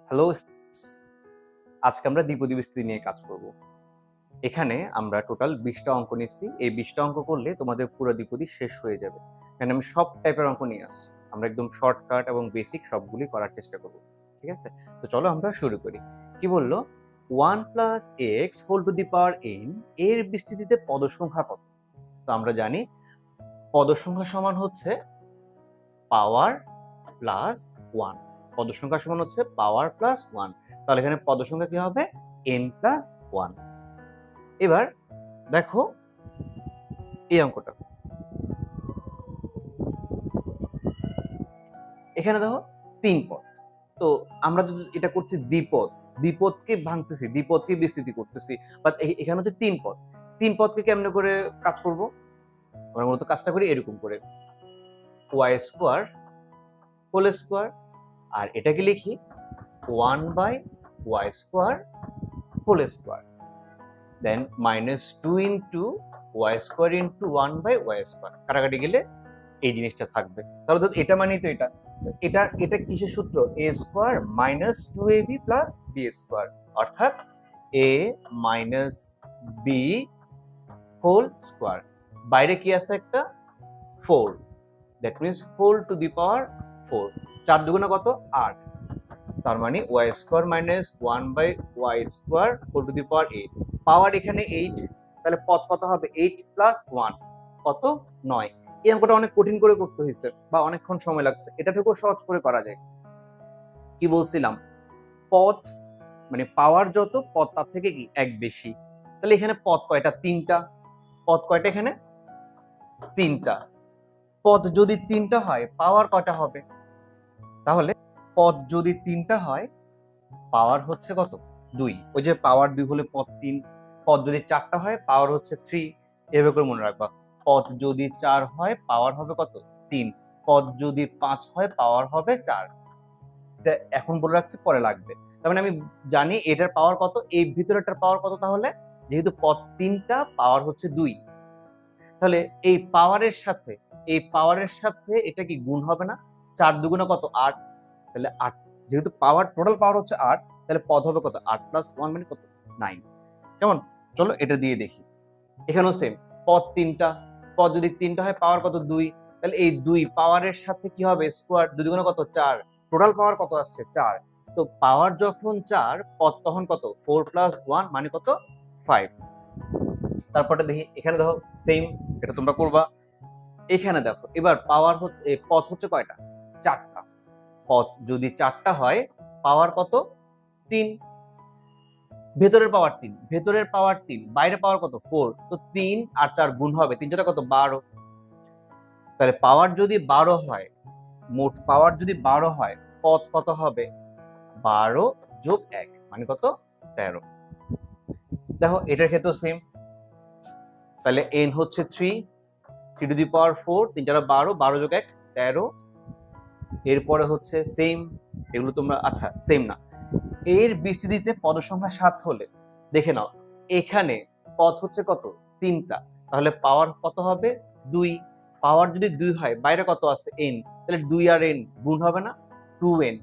Hello, আজকে আমরা দ্বিপদী বিস্তৃতি নিয়ে কাজ করব। এখানে আমরা টোটাল 20টা অঙ্ক নিচ্ছি। এই 20টা অঙ্ক করলে তোমাদের পুরো দ্বিপদী শেষ হয়ে যাবে। এখানে আমি সব টাইপের অঙ্ক নিয়ে আসছি। আমরা একদম শর্টকাট এবং বেসিক সবগুলি করার চেষ্টা করব। ঠিক আছে? তো চলো আমরা শুরু করি। কি বললো? 1 plus x whole to the power n এর বিস্তৃতিতে পদ সংখ্যা কত? তো আমরা জানি পদ সংখ্যা সমান হচ্ছে পাওয়ার প্লাস 1। পদ সংখ্যা সমান হচ্ছে পাওয়ার প্লাস 1। তাহলে এখানে পদ সংখ্যা কি হবে? n plus 1। এবার দেখো এই অঙ্কটা, এখানে দেখো 3 পদ। তো আমরা যদি এটা করছি দ্বিপদ, দ্বিপদকে ভাঙতেছি, দ্বিপদকে বিস্তৃতি করতেছি, বাট এখানে হচ্ছে 3 পদ। 3 পদকে কেমনে করে কাজ করব? আমরা মূলত কাজটা করি এরকম করে, y স্কয়ার হোল স্কয়ার, আর এটাকে লিখি 1 by y square whole square, then -2 into y square into 1 by y square. কাটাকাটি গেলে এই জিনিসটা থাকবে। তাহলে তো এটা মানেই তো এটা, এটা এটা কিসের সূত্র? a square minus 2ab plus b square, অর্থাৎ a minus b whole square. বাইরে কি আছে? একটা 4, that means whole to the power 4। 4 দুগুণে কত? 8। তার মানে y square minus 1 by y square whole to the power 8। Power এখানে 8, তাহলে পদ কত হবে? 8 প্লাস 1 কত? 9। এই অঙ্কটা অনেক কঠিন করে করতে হয়েছে বা অনেকক্ষণ সময় লাগছে, এটা থেকেও সহজ করে করা যায়। কি বলছিলাম? পদ মানে পাওয়ার যত, পদ তার থেকে কি এক বেশি। তাহলে এখানে পদ কয়টা? 3টা। পদ কয়টা এখানে? 3টা। পদ যদি 3টা হয় পাওয়ার কয়টা হবে? তাহলে পদ যদি 3টা হয় পাওয়ার হচ্ছে কত? 2। ওই যে পাওয়ার 2 হলে পদ 3। পদ যদি 4টা হয় পাওয়ার হচ্ছে 3। এভাবে করে মনে রাখবা। পদ যদি 4 হয় পাওয়ার হবে কত? 3। পদ যদি 5 হয় পাওয়ার হবে 4। এটা এখন বলে রাখছি, পরে লাগবে। তার মানে আমি জানি এটার পাওয়ার কত, এই ভিতরেটার পাওয়ার কত। তাহলে যেহেতু পদ 3টা পাওয়ার হচ্ছে 2, তাহলে এই পাওয়ারের সাথে এটা কি গুণ হবে না? 4 দুগুণে কত? 8। তাহলে 8, যেহেতু পাওয়ার টোটাল পাওয়ার হচ্ছে 8, তাহলে পদ হবে কত? 8 প্লাস 1 মানে কত? 9। কেমন? চলো এটা দিয়ে দেখি। এখানেও সেম, পদ 3টা। পদ যদি 3টা হয় পাওয়ার কত? 2। তাহলে এই 2 পাওয়ারের সাথে কি হবে? স্কোয়ার। 2 দুগুণে কত? 4। টোটাল পাওয়ার কত আসছে? 4। তো পাওয়ার যখন 4, পদ তখন কত? 4 প্লাস 1 মানে কত? 5। তারপরে দেখি এখানে দেখো সেম, এটা তোমরা করবা। এখানে দেখো এবার পাওয়ার হচ্ছে, পদ হচ্ছে কয়টা? 4টা। পদ যদি 4টা হয় পাওয়ার কত? 3। ভেতরের পাওয়ার 3, ভেতরের পাওয়ার 3, বাইরে পাওয়ার কত? 4। তো 3 আর 4 গুণ হবে, 3 4 কত? 12। তাহলে পাওয়ার যদি 12 হয়, মোট পাওয়ার যদি 12 হয়, পদ কত হবে? 12 যোগ 1 মানে কত? 13। দেখো এটার ক্ষেত্রে সেম। তাহলে n হচ্ছে 3, 3 টু দি পাওয়ার 4, 3 4 12, 12 যোগ 1 13। এরপরে হচ্ছে সেম, এগুলো তোমরা আচ্ছা সেম না, এর বিস্তৃতিতে পদ সংখ্যা 7 হলে দেখে নাও, এখানে পদ হচ্ছে কত? 3টা। তাহলে পাওয়ার কত হবে? 2। পাওয়ার যদি 2 হয় বাইরে কত আছে? n। তাহলে 2 আর n গুণ হবে না? 2n।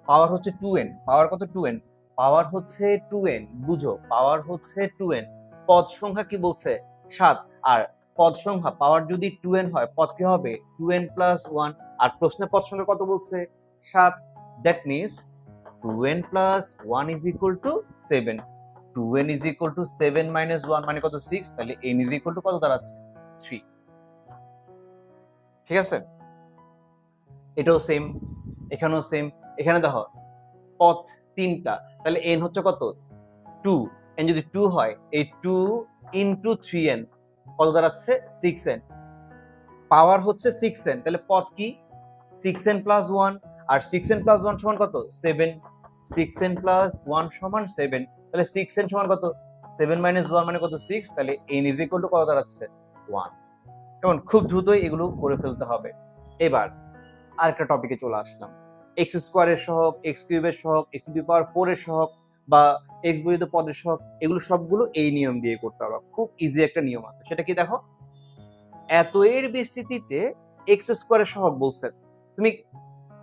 পাওয়ার হচ্ছে 2n। পাওয়ার কত? 2n। পাওয়ার হচ্ছে 2n, বুঝো, পাওয়ার হচ্ছে 2n। পদ সংখ্যা কি বলছে? 7। আর পদ সংখ্যা পাওয়ার যদি 2n হয়, পদ কি হবে? 2n plus 1। আর প্রশ্নে পদ সংখ্যা কত বলছে? 7। That means 2n plus 1 is equal to 7. 2n is equal to 7 minus 1 মানে কত? 6। তাহলে n is equal to কত দাঁড়াচ্ছে? 3। ঠিক আছে? এটাও সেম, এখানেও সেম। এখানে দেখো পথ 3টা, তাহলে n হচ্ছে কত? 2। n যদি 2 হয়, এই 2 ইনটু 3n কত দাঁড়াচ্ছে? 6n। পাওয়ার হচ্ছে 6n, তাহলে পথ কি? 6n plus 1। আর 6n প্লাস 1 সমান কত? 7। 6n প্লাস 1 সমান 7। তাহলে 6n সমান কত? 7 মাইনাস 1 মানে কত? 6। তাহলে n ইজ ইকুয়াল টু কত দাঁড়াচ্ছে? 1। কেমন? খুব দ্রুতই এগুলো করে ফেলতে হবে। এবার আরেকটা টপিকে চলে আসলাম। এক্স স্কোয়ারের সহগ, এক্স কিউবের সহগ, এক্স টু দি পাওয়ার 4 এর সহগ বা এক্স বহিত পদের সহগ, এগুলো সবগুলো এই নিয়ম দিয়ে করতে হবে। খুব ইজি একটা নিয়ম আছে, সেটা কি দেখো? এত এর বিস্তৃতিতে এক্স স্কোয়ারের সহগ বলছে, তুমি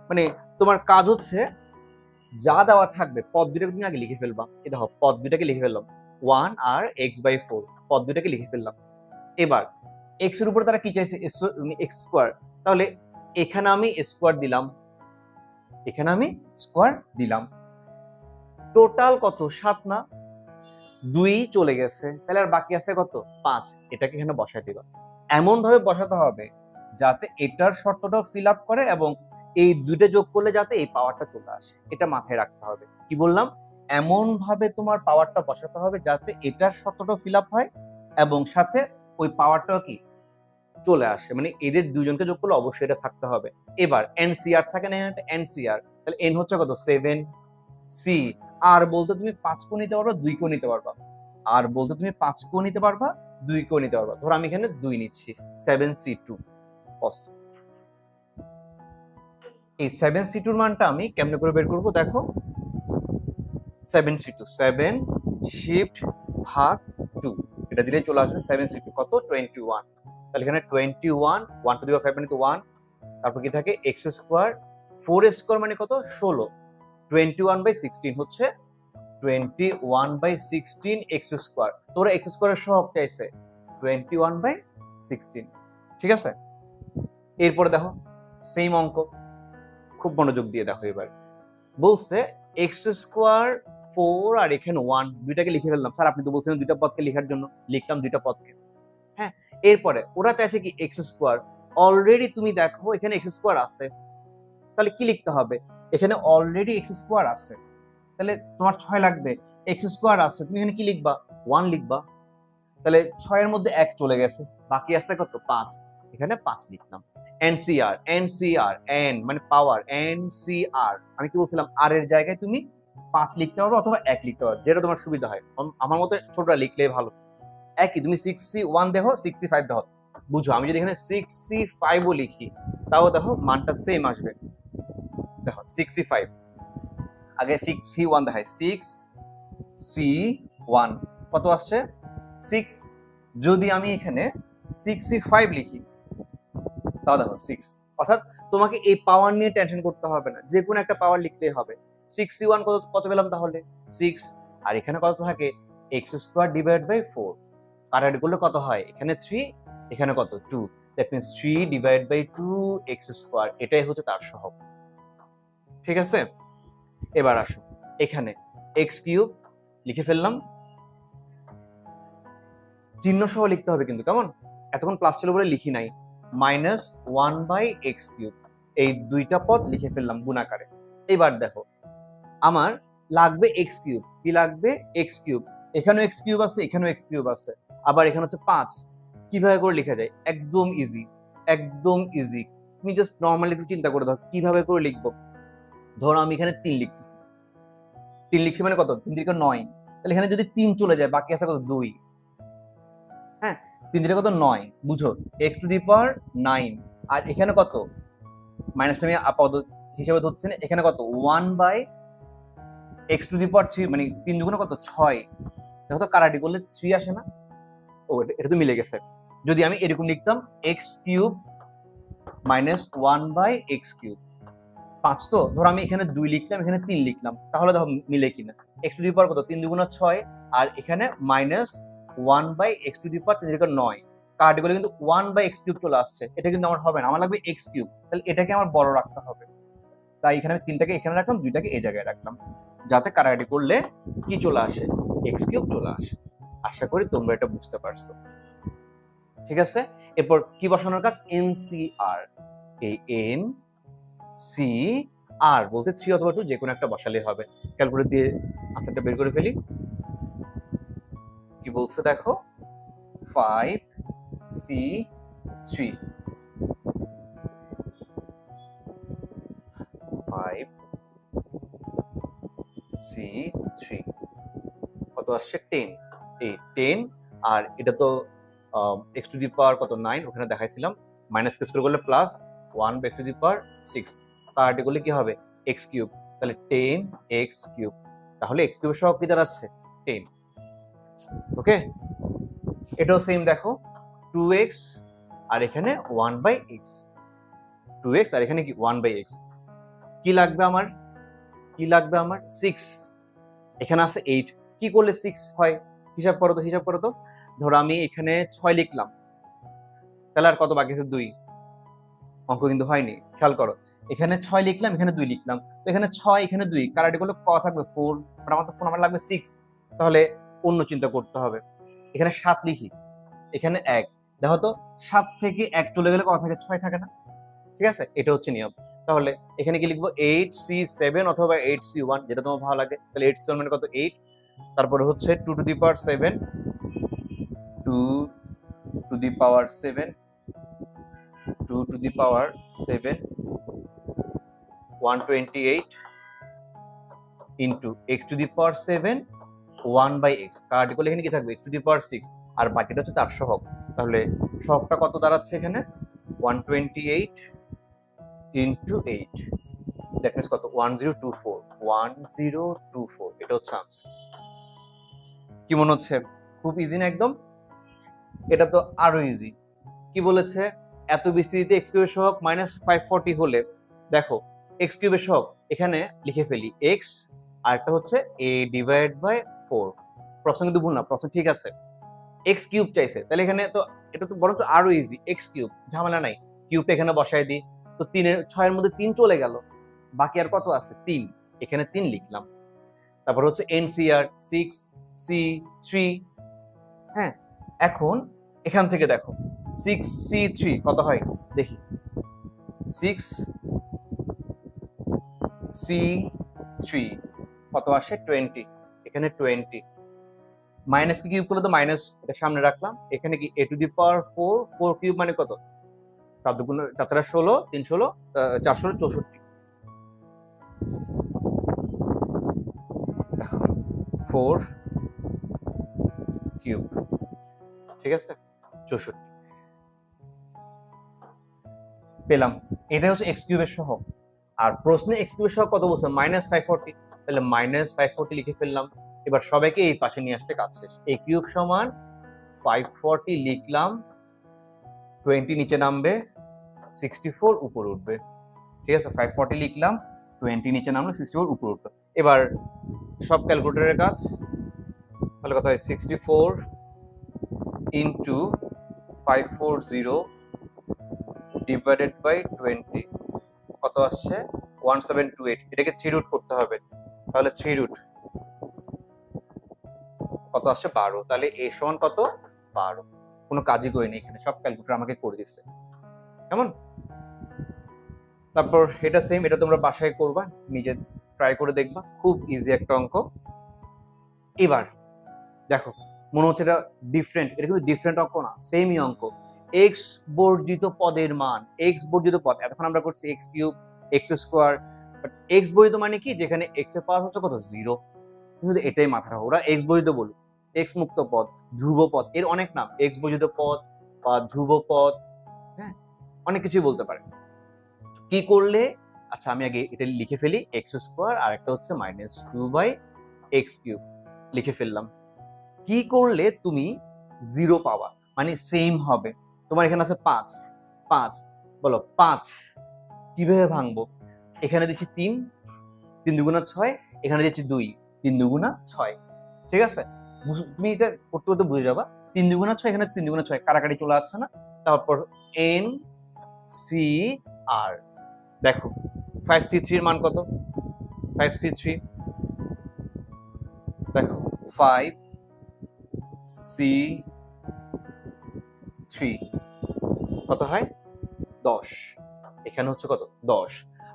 মানে তোমার কাজ হচ্ছে যা দেওয়া থাকবে পদ দুটাকে তুমি আগে লিখে ফেলবা। এই দেখো পদ দুটাকে লিখে ফেললাম, 1 আর x/4 পদ দুটাকে লিখে ফেললাম। এবার x এর উপরে তারা কি চাইছে, x স্কয়ার, তাহলে এখানে আমি স্কয়ার দিলাম, এখানে আমি স্কয়ার দিলাম। টোটাল কত, 7 না, 2 চলে গেছে, তাহলে আর বাকি আছে কত, 5। এটাকে এখানে বসাই দিবা। এমন ভাবে বসাতে হবে যাতে এটার শর্তটাও ফিল আপ করে এবং এই দুইটা যোগ করলে যাতে এই পাওয়ারটা চলে আসে, এটা মাথায় রাখতে হবে। কি বললাম, এমন ভাবে তোমার পাওয়ারটা বসাতে হবে যাতে এটার শর্তটাও ফিল আপ হয় এবং সাথে ওই পাওয়ারটাও কি চলে আসে, মানে এদের দুজনকে যোগ করলে অবশ্যই এটা থাকতে হবে। এবার এনসিআর থাকে না, এনসিআর, তাহলে এন হচ্ছে কত, 7, সি আর বলতে তুমি 5 কো নিতে পারবা, 2 কো নিতে পারবা, আর বলতে তুমি 5 কো নিতে পারবা, 2 কো নিতে পারবা। ধরো আমি এখানে 2 নিচ্ছি, 7c2 এই 7c2 এর মানটা আমি কেমনে করে বের করব, দেখো 7c2 7 শিফট ভাগ 2, এটা দিলে চলে আসবে 7c2 কত, 21। তাহলে এখানে 21, 1 টু দি পাওয়ার 5 মানে তো 1, তারপর কি থাকে x স্কয়ার, 4 স্কয়ার মানে কত, 16, 21/16 হচ্ছে 21/16 x স্কয়ার। তোরা x স্কয়ারের সহগ চাইছে 21/16, ঠিক আছে। এরপরে দেখো সেম অঙ্ক, খুব মনোযোগ দিয়ে দেখো। এবার বলছে x স্কয়ার 4 আর এখানে 1, দুইটাকে লিখে ফেললাম। স্যার আপনি তো বলছিলেন দুইটা পদকে লেখার জন্য, লিখলাম দুইটা পদকে। হ্যাঁ, এরপরে ওরা চাইছে কি x স্কয়ার, অলরেডি তুমি দেখো এখানে x স্কয়ার আছে, তাহলে কি লিখতে হবে, এখানে অলরেডি x স্কয়ার আছে, তাহলে তোমার 6 লাগবে, x স্কয়ার আছে, তুমি এখানে কি লিখবা, 1 লিখবা। তাহলে 6 এর মধ্যে 1 চলে গেছে, বাকি আছে কত, 5, এখানে 5 লিখলাম। এনসিআর, এনসিআর, এন মানে পাওয়ার, এনসিআর, আমি কি বলছিলাম, আর এর জায়গায় তুমি 5 লিখতে পারো অথবা 1 লিখতে পারো, যেটা তোমার সুবিধা হয়। আমার মতে ছোটটা লিখলেই ভালো। একই, তুমি 6c1 দেখো, 6c5 দেখো, বুঝো। আমি যদি এখানে 6c5 ও লিখি তাও দেখো মানটা সেম আসবে। দেখো 6c5 আগে 6c1 দেখায়, 6c1 কত আসছে, 6। যদি আমি এখানে 6c5 লিখি তাও দেখো 6, অর্থাৎ তোমাকে এই পাওয়ার নিয়ে টেনশন করতে হবে না, যে কোনো একটা পাওয়ার লিখলেই হবে। 6c1 কত কত পেলাম তাহলে, 6, আর এখানে কত থাকে, x স্কয়ার ডিভাইড বাই 4, কাটাকাটি করলে কত হয়, এখানে 3, এখানে কত, 2, that means 3 divide by 2 x square, এটাই হচ্ছে তার সহগ, ঠিক আছে। এবার আসো এখানে x কিউব লিখে ফেললাম, চিহ্ন সহ লিখতে হবে কিন্তু, কেমন, এতক্ষণ প্লাস ছিল বলে লিখি নাই, -1/x3, এই দুইটা পদ লিখে ফেললাম গুণাকারে। এবার দেখো আমার লাগবে x কিউব, কি লাগবে, x কিউব, এখানেও x কিউব আছে, এখানেও x কিউব আছে, আবার এখানে হচ্ছে 5, কিভাবে করে লেখা যায়, একদম ইজি, একদম ইজি। তুমি জাস্ট নরমালি একটু চিন্তা করে দাও কিভাবে করে লিখবো। ধরো আমি এখানে 3 লিখতেছি, 3 লিখছি মানে কত, 3 3 9, তাহলে এখানে যদি 3 চলে যায় বাকি আছে কত, 2, হ্যাঁ 3 3 কত, 9, বুঝো, x টু দি পাওয়ার 9, আর এখানে কত, মাইনাসটা আমি আপাতত হিসেবে ধরছি না, এখানে কত, 1/x টু দি পাওয়ার 3, মানে 3 দুগুণে কত, 6, দেখো তো কারাটি করলে 3 আসে না, ও এটা তো মিলে গেছে। যদি আমি এরকম লিখতাম x cube minus 1/x cube, 5, তো ধরো আমি এখানে 2 লিখলাম, এখানে 3 লিখলাম, তাহলে দেখো মিলে কিনা, x টু দি পাওয়ার কত, 3 দুগুণে 6, আর এখানে মাইনাস 1/x টু দি পাওয়ার 3 দুগুণে 9, কাটি করলে কিন্তু 1/x কিউব চলে আসছে, এটা কিন্তু আমার হবে না, আমার লাগবে x কিউব, তাহলে এটাকে আমার বড় রাখতে হবে, তাই এখানে আমি 3টাকে এখানে রাখলাম, 2টাকে এই জায়গায় রাখলাম, যাতে কাটাকাটি করলে কি চলে আসে, x কিউব চলে আসে। আশা করি তোমরা এটা বুঝতে পারছো, ঠিক আছে। এরপর কি বসানোর কাজ, এনসিআর, এই এন সি আর বলতে 3 অথবা 2 যে কোনো একটা বসালেই হবে। ক্যালকুলেটর দিয়ে আনসারটা বের করে ফেলি, কি বলছে দেখো, 5c3 5c3 কত আসছে, 10, এই 10, আর এটা তো x টু দি পাওয়ার কত, 9, ওখানে দেখাইছিলাম, মাইনাস কে স্কয়ার করলে প্লাস 1/x টু দি পাওয়ার 6, কাটি করলে কি হবে, x কিউব, তাহলে 10x কিউব, তাহলে x কিউবের সহগ কি দাঁড়াচ্ছে, 10, ওকে। এটাও সেম দেখো, 2x আর এখানে 1/x, 2x আর এখানে কি 1/x, কি লাগবে আমার, কি কি লাগবে আমার 6, এখানে আছে 8, কি করলে 6 হয় হিসাব করো তো। ধরো আমি এখানে 6 লিখলাম, তাহলে আর কত বাকি আছে 2, অঙ্ক কিন্তু হয়নি, খেয়াল করো। এখানে 6 লিখলাম, এখানে 2 লিখলাম, তো এখানে 6 এখানে 2 কারাটি করলে ক থাকবে 4, আর আমার তো ফোন আমার লাগবে 6, তাহলে অন্য চিন্তা করতে হবে। এখানে 7 লিখি, এখানে 1, দেখো তো 7 থেকে 1 চলে গেলে কত থাকে, 6 থাকে না? ঠিক আছে, এটা হচ্ছে নিয়ম। তাহলে এখানে কি লিখবো 8C7 অথবা 8C1, যেটা তোমার ভালো লাগে। তাহলে 8C1 মানে কত 8, তারপরে হচ্ছে 2 two the power 7, 2 two the power 7, 2 two the power 7, 128 into x two the power 7 1/x, card করলে এখানে কি থাকবে x টু দি পাওয়ার 6, আর বাকিটা হচ্ছে তার সহগ। তাহলে সহগটা কত দাঁড়াচ্ছে এখানে 128 ইন্টু 8, দ্যাট মিন্স কত 1024, এটা হচ্ছে আনসার। কি মনে হচ্ছে খুব ইজি না একদম? এটা তো আরো ইজি। কি বলেছে, এত বিস্তৃতিতে x কিউবের সহগ -540 হলে দেখো x কিউবের সহগ এখানে লিখে ফেলি x, আর একটা হচ্ছে a ডিভাইড বাই 4। প্রশ্ন কিন্তু ভুল না, প্রশ্ন ঠিক আছে, x কিউব চাইছে, তাহলে এখানে তো এটা তো বরঞ্চ আরো ইজি, x কিউব, ঝামেলা নাই, কিউবটা এখানে বসাই দিই, তো 6 এর মধ্যে 3 চলে গেল, বাকি আর কত আছে 3, এখানে 3 লিখলাম। তারপর হচ্ছে NCR 6C3, হ্যাঁ। এখন এখান থেকে দেখো 6C3 কত হয় দেখি, 6C3 কত আসে 20, এখানে 20, মাইনাস কি কিউব করলে তো মাইনাস, এটা সামনে রাখলাম, এখানে কি a to the power 4, 4 cube মানে কত 4 দুগুণ 4 4 16, 3 16, 4 16 64, দেখো 4 কিউব, ঠিক আছে 64 পেলাম। এটা হচ্ছে x কিউবের সহগ, আর প্রশ্নে x কিউবের সহগ কত বলছে -540, তাহলে -540 লিখে ফেললাম। এবার সবাইকে এই পাশে নিয়ে আসতে কাজ শেষ। a কিউব সমান 540 লিখলাম, 20 নিচে নামবে, 64 উপরে উঠবে, ঠিক আছে 540 লিখলাম, 20 নিচে নামলে 64 উপরে উঠবে। এবার সব ক্যালকুলেটরের কাজ, তাহলে কত হয় 64 ইন্টু 540 ডিভাইডেড বাই 20, কত আসছে 1728, এটাকে 3 রুট করতে হবে, তাহলে 3 রুট কত আসছে 12, তাহলে a সমান কত 12, কোনো কাজই করিনি এখানে, সব ক্যালকুলেটর আমাকে করে দিচ্ছে, কেমন? তারপর এটা সেম, এটা তোমরা বাসায় করবা, নিজে ট্রাই করে দেখবা, খুব ইজি একটা অঙ্ক। এবার দেখো মনে হচ্ছে এটা ডিফারেন্ট, এটা কিন্তু ডিফারেন্ট অঙ্ক না, সেমই অঙ্ক। x বর্জিত পদের মান, x বর্জিত পদ, এতক্ষণ আমরা করছি x cube x square, but x বর্জিত মানে কি, যেখানে x এর পাওয়ার হচ্ছে কত 0, কিন্তু এটাই মাথায় রাখো, ওরা x বর্জিত বলুক, x মুক্ত পদ, ধ্রুব পদ, এর অনেক নাম, x বর্জিত পদ বা ধ্রুব পদ, হ্যাঁ অনেক কিছুই বলতে পারে। কি করলে, আচ্ছা আমি আগে এটা লিখে ফেলি, x স্কোয়ার আর একটা হচ্ছে -2/x কিউব লিখে ফেললাম। কি করলে তুমি 0 পাওয়া, মানে সেম হবে। তোমার এখানে আছে 5, 5 বলো 5 কিভাবে ভাঙবো, এখানে দিচ্ছি 3, 3 দুগুণা 6, এখানে দিচ্ছি 2, 3 দুগুণা 6, ঠিক আছে? তুমি এটা করতে করতে বুঝে যাবা, 3 দুগুণা 6, এখানে 3 দুগুণা 6, কাটাকাটি চলে আসছে না? তারপর NCR, দেখো 5C3 এর মান কত, 5C3 দেখো 5C3 কত হয় 10, এখানে হচ্ছে কত 10,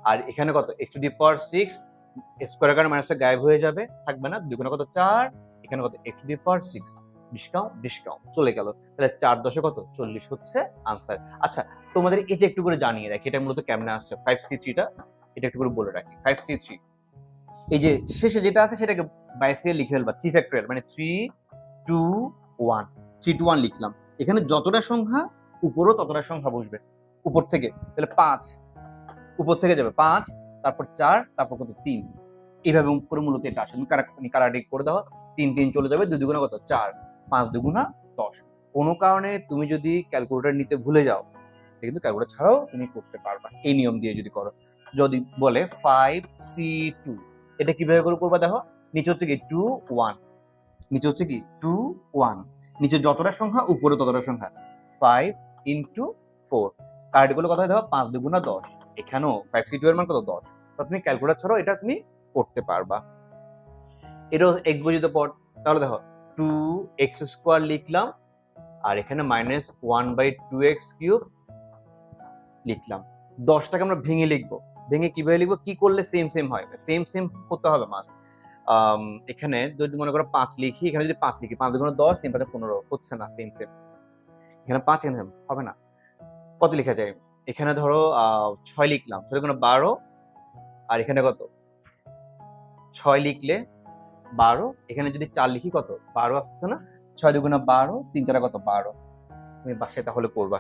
আর এখানে কত x two the power 6, square কারণে মাইনাসটা গায়েব হয়ে যাবে, থাকবে না, দুগুণে কত 4, এখানে কত x two the power 6, discount চলে গেল, তাহলে 4 10 কত 40 হচ্ছে আনসার। আচ্ছা তোমাদের এটা একটু করে জানিয়ে রাখি, এটা মূলত কেমনে আসছে 5C3 টা, এটা একটু করে বলে রাখি। 5C3 এই যে শেষে যেটা আছে সেটাকে বাইসিয়াল লিখে ফেলবা, 3 ফ্যাক্টরিয়াল মানে 3 2 1, 3 2 1 লিখলাম, এখানে যতটা সংখ্যা উপরও ততটা সংখ্যা বসবে উপর থেকে, তাহলে 5 উপর থেকে যাবে 5, তারপর 4, তারপর কত 3, এইভাবে করে মূলত এটা আসে। তুমি কারাটি করে দাও, 3 3 চলে যাবে, 2 দুগুণা কত 4, 5 দুগুণা 10। কোনো কারণে তুমি যদি ক্যালকুলেটর নিতে ভুলে যাও, কিন্তু ক্যালকুলেটর ছাড়াও তুমি করতে পারবা এই নিয়ম দিয়ে যদি করো। যদি বলে 5C2 এটা কিভাবে করে করবা দেখো, নিচে হচ্ছে কি 2 1, নিচে হচ্ছে কি 2 1, নিচে যতটা সংখ্যা উপরে ততটা সংখ্যা, 5 ইন্টু 4, কার্ডগুলো কথা দেখো 5 দুগুণা 10, এখানেও 5c2 এর মান কত 10, তো তুমি ক্যালকুলেটর ছাড়াও এটা তুমি করতে পারবা। এটা এক্স বর্জিত পদ, তাহলে দেখো 2x² লিখলাম, আর এখানে -1/2x³ লিখলাম। 10টাকে আমরা ভেঙে লিখবো, ভেঙে কিভাবে লিখবো, কি করলে সেম সেম হয়, সেম সেম হতে হবে মাস্ট। এখানে যদি মনে করো 5 লিখি, এখানে যদি 5 লিখি, 5 দুগুণে 10, 3 5 15, হচ্ছে না সেম সেম, এখানে 5 এখানে হবে না। কত লেখা যায়, এখানে ধরো 6 লিখলাম, 6 দুগুণে 12, আর এখানে কত 6 লিখলে 12, এখানে যদি 4 লিখি কত 12 আসছে না, 6 দুগুণে 12, 3 4 কত 12, তুমি বাসায় তাহলে করবা।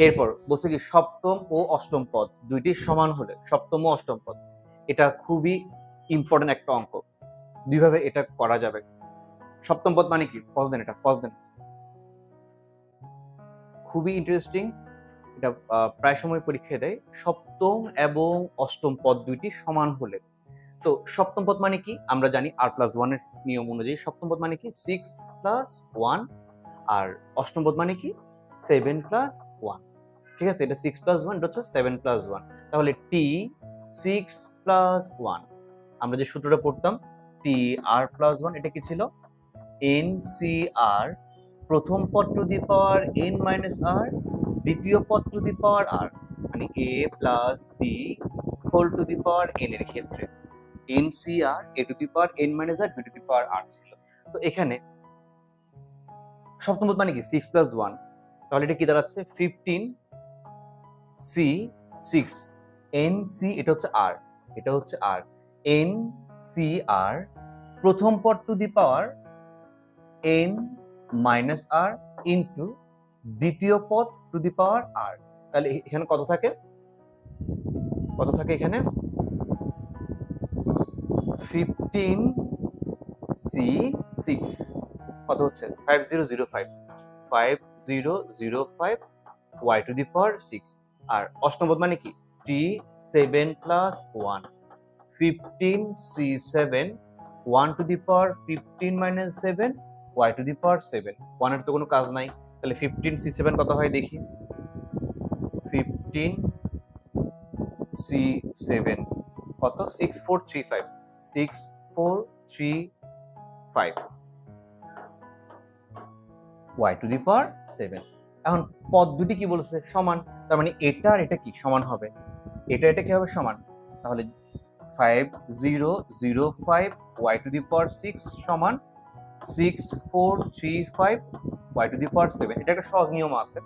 এরপর বলছে কি সপ্তম ও অষ্টম পদ দুইটি সমান হলে, সপ্তম ও অষ্টম পদ, এটা খুবই ইম্পর্টেন্ট একটা অঙ্ক, দুইভাবে এটা করা যাবে। সপ্তম পদ মানে কি, পজ দেন, এটা পজ দেন, খুবই ইন্টারেস্টিং, এটা প্রায় সময় পরীক্ষায় দেয়। সপ্তম এবং অষ্টম পদ দুইটি সমান হলে, তো সপ্তম পদ মানে কি আমরা জানি r+1 এর নিয়ম অনুযায়ী সপ্তম পদ মানে কি 6+1, আর অষ্টম পদ মানে কি 7+1, ঠিক আছে, এটা 6+1, এটা হচ্ছে 7+1, তাহলে t 6+1, আমরা যে সূত্রটা পড়তাম tr+1, এটা কি ছিল ncr, প্রথম পদ to the power n - r, দ্বিতীয় পদ টু দি পাওয়ার r, মানে a + b whole to the power n এর ক্ষেত্রে ncr a to the power n - r b to the power r ছিল। তো এখানে সপ্তম পদ মানে কি 6+1, তাহলে এটা কি দাঁড়াচ্ছে 15c6 nc, এটা হচ্ছে r, এটা হচ্ছে r, ncr প্রথম পদ to the power n - r into দ্বিতীয় পদ টু দি পাওয়ার r, তাহলে এখানে কত থাকে, কত থাকে এখানে 15c6, কত হচ্ছে 5005 y টু দি পাওয়ার 6, আর অষ্টম পদ মানে কি t7+1, 15c7 1 to the power 15 - 7 y to the power 7, 1 এর তো কোনো কাজ নাই, তাহলে 15c7 কত হয় দেখি, 15c7 কত 6435, 6435 y টু দি পাওয়ার 7। এখন পদ দুটি কি বলেছে সমান, তার মানে এটা আর এটা কি সমান হবে, এটা কি হবে সমান, তাহলে 5005 y টু দি পাওয়ার 6 সমান 6435 y টু দি পাওয়ার 7, এটা একটা সহজ নিয়ম আছে।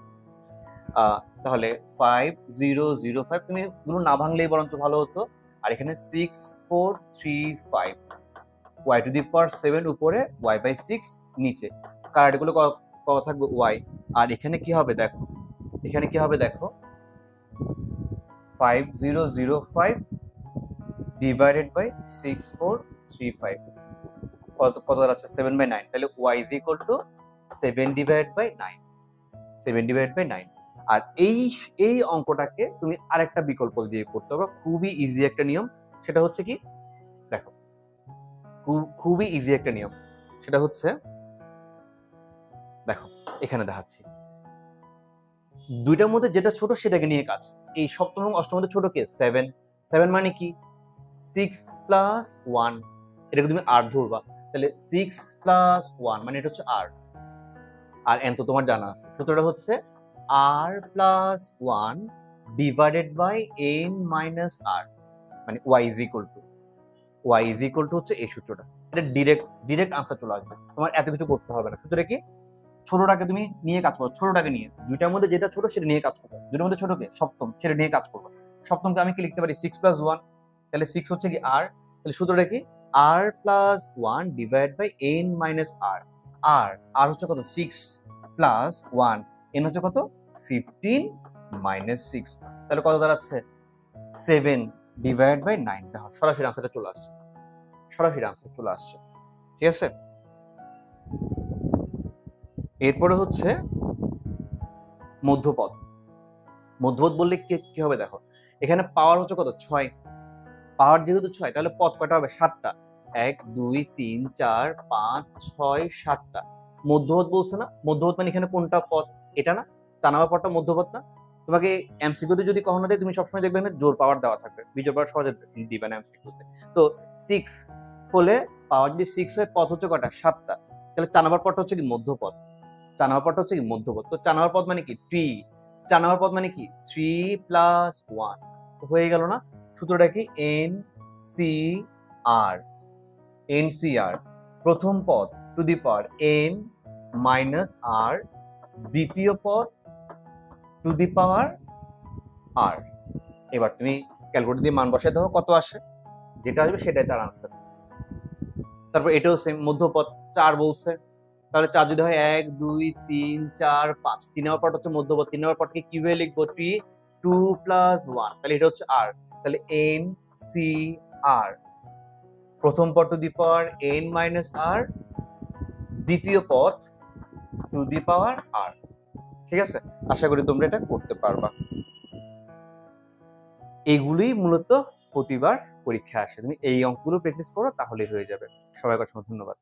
তাহলে 5005 তুমি গুলো না ভাঙলেই বরঞ্চ ভালো হতো, আর এখানে 6435 y টু দি পাওয়ার 7 উপরে y/6 নিচে, কার্ডগুলো কত থাকবে y, আর এখানে কি হবে দেখো, এখানে কি হবে দেখো 5005 ডিভাইডেড বাই 6435 কত দাঁড়াচ্ছে 7/9, তাহলে y is equal to 7/9, 7/9। আর এই অঙ্কটাকে তুমি আরেকটা বিকল্প দিয়ে করতে পারো, খুবই ইজি একটা নিয়ম, সেটা হচ্ছে কি দেখো, খুবই ইজি একটা নিয়ম, সেটা হচ্ছে দেখো এখানে দেখাচ্ছি, দুইটার মধ্যে যেটা ছোট সেটাকে নিয়ে কাজ। এই সপ্তম এবং অষ্টম মধ্যে ছোট কে 7, 7 মানে কি 6+1, এটাকে তুমি r ধরবা, তাহলে 6+1 মানে এটা হচ্ছে r, আর n তো তোমার জানা আছে, সূত্রটা হচ্ছে r+1 divided by n - r, মানে y is equal to হচ্ছে এই সূত্রটা, এটা ডিরেক্ট আনসার চলে আসবে, তোমার এত কিছু করতে হবে না। সূত্রটা কি, ছোটটাকে তুমি নিয়ে কাজ করো, ছোটটাকে নিয়ে, দুইটার মধ্যে যেটা ছোট সেটা নিয়ে কাজ করবে, দুইটার মধ্যে ছোটকে সপ্তম সেটা নিয়ে কাজ করবে। সপ্তমকে আমি কি লিখতে পারি 6+1, তাহলে 6 হচ্ছে কি r, তাহলে সূত্রটা কি r+1 divide by n - r, r হচ্ছে কত 6+1, n হচ্ছে কত 15 - 6, তাহলে কত দাঁড়াচ্ছে 7/9, দেখো সরাসরি আনসারটা চলে আসছে, সরাসরি আনসার চলে আসছে, ঠিক আছে। এরপরে হচ্ছে মধ্যপদ, মধ্যপদ বললে কি হবে দেখো, এখানে পাওয়ার হচ্ছে কত 6, পাওয়ার যেহেতু 6 তাহলে পদ কয়টা হবে? 7টা। 1 2 3 4 5 6 7টা। মধ্যপদ বলছে না? মধ্যপদ মানে এখানে কোনটা পদ? এটা না? 4 নাম্বার পদটা মধ্যপদ না? তোমাকে এমসিকিউতে যদি কখনো দেয় তুমি সবসময় দেখবে এখানে জোড় পাওয়ার দেওয়া থাকবে। বিজোড় পাওয়ার সহজে দিবে না এমসিকিউতে। তো 6 হলে পাওয়ার যদি 6 হয় পদ হচ্ছে কয়টা? 7টা। তাহলে 4 নাম্বার পদটা হচ্ছে কি? মধ্যপদ। 4 নাম্বার পদটা হচ্ছে কি? মধ্যপদ। তো 4 নাম্বার পদ মানে কি? 3। 4 নাম্বার পদ মানে কি? 3 প্লাস 1 হয়ে গেল না? সূত্রটা কি? NCR। NCR প্রথম পদ to the power n minus r, দ্বিতীয় পদ টু দি পাওয়ার r। এবার তুমি ক্যালকুলেটর দিয়ে মান বসায় দাও, কত আসে? যেটা আসবে সেটাই তার আনসার। তারপর এটাও সেম, মধ্যপদ 4 বলছে, তাহলে 4 যদি হয় 1 2 3 4 5, 3 নম্বর পদ হচ্ছে মধ্যপদ, 3 নম্বর পদকে কিভাবে লিখবো? 3 2 প্লাস 1, তাহলে এটা হচ্ছে r। তাহলে NCR প্রথম পদ to the power n minus r, দ্বিতীয় পদ টু দি পাওয়ার r। ঠিক আছে, আশা করি তোমরা এটা করতে পারবা। এগুলোই মূলত প্রতিবার পরীক্ষা আসে, তুমি এই অঙ্কগুলো প্র্যাকটিস করো তাহলেই হয়ে যাবে। সবাইকে অসংখ্য ধন্যবাদ।